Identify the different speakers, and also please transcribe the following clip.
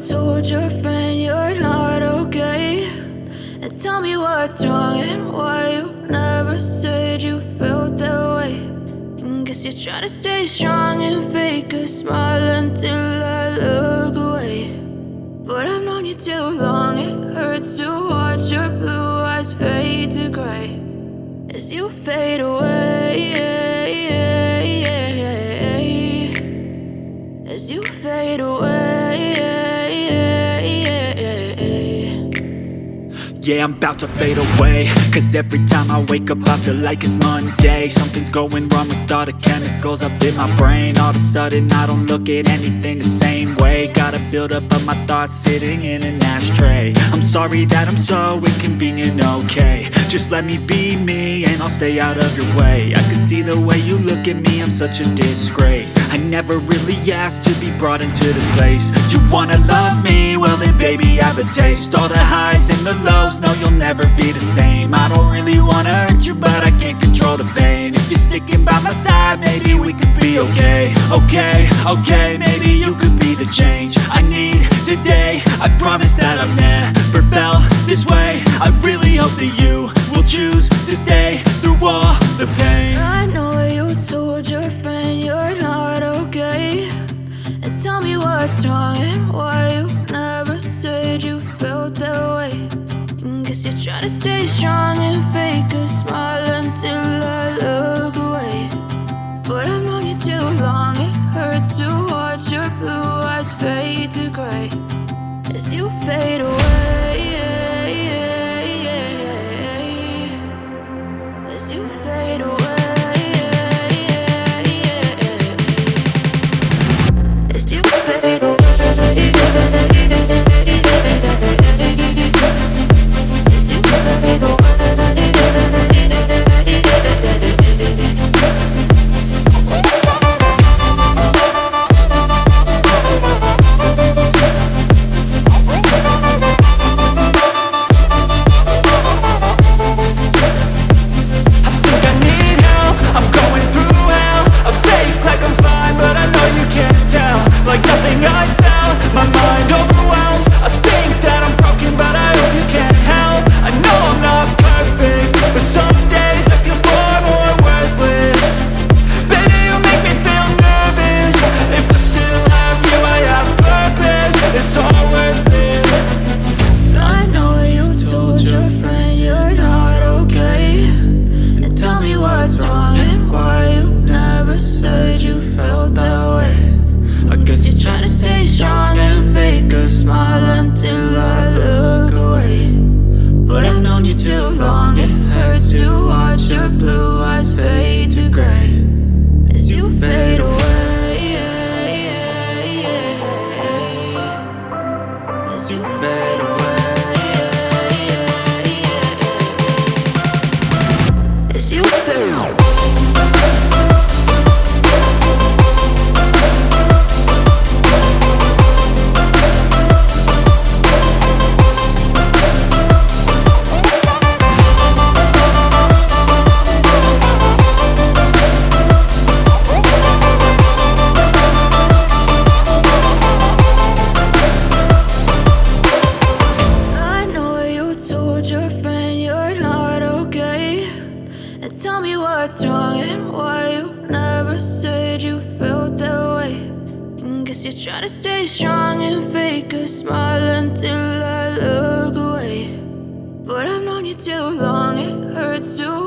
Speaker 1: told your friend you're not okay, and tell me what's wrong and why you never said you felt that way. And guess you're trying to stay strong and fake a smile until I look away. But I've known you too long, it hurts to watch your blue eyes fade to gray as you fade away, as you fade away.
Speaker 2: Yeah, I'm about to fade away, cause every time I wake up I feel like it's Monday. Something's going wrong with all the chemicals up in my brain. All of a sudden I don't look at anything the same way. Gotta build up of my thoughts sitting in an ashtray. I'm sorry that I'm so inconvenient, okay. Just let me be me and I'll stay out of your way. I can see the way you look at me, I'm such a disgrace. I never really asked to be brought into this place. You wanna love me? Well then baby I have a taste. All the highs and the lows, no you'll never be the same. I don't really wanna hurt you but I can't control the pain. If you're sticking by my side maybe we could be okay. Okay, maybe you could be the change I need today. I promise that I've never felt this way. I really hope that you will choose to stay through all the pain.
Speaker 1: I know you told your friend you're not okay, and tell me what's wrong and why you never said you felt that way. And guess you're trying to stay strong and fake a smile until I look away. But I've known you too long, it hurts to watch your blue eyes fade to gray as you fade away, as you fade away, as you fade away. Tell me what's wrong and why you never said you felt that way. And guess you're trying to stay strong and fake a smile until I look away. But I've known you too long, it hurts to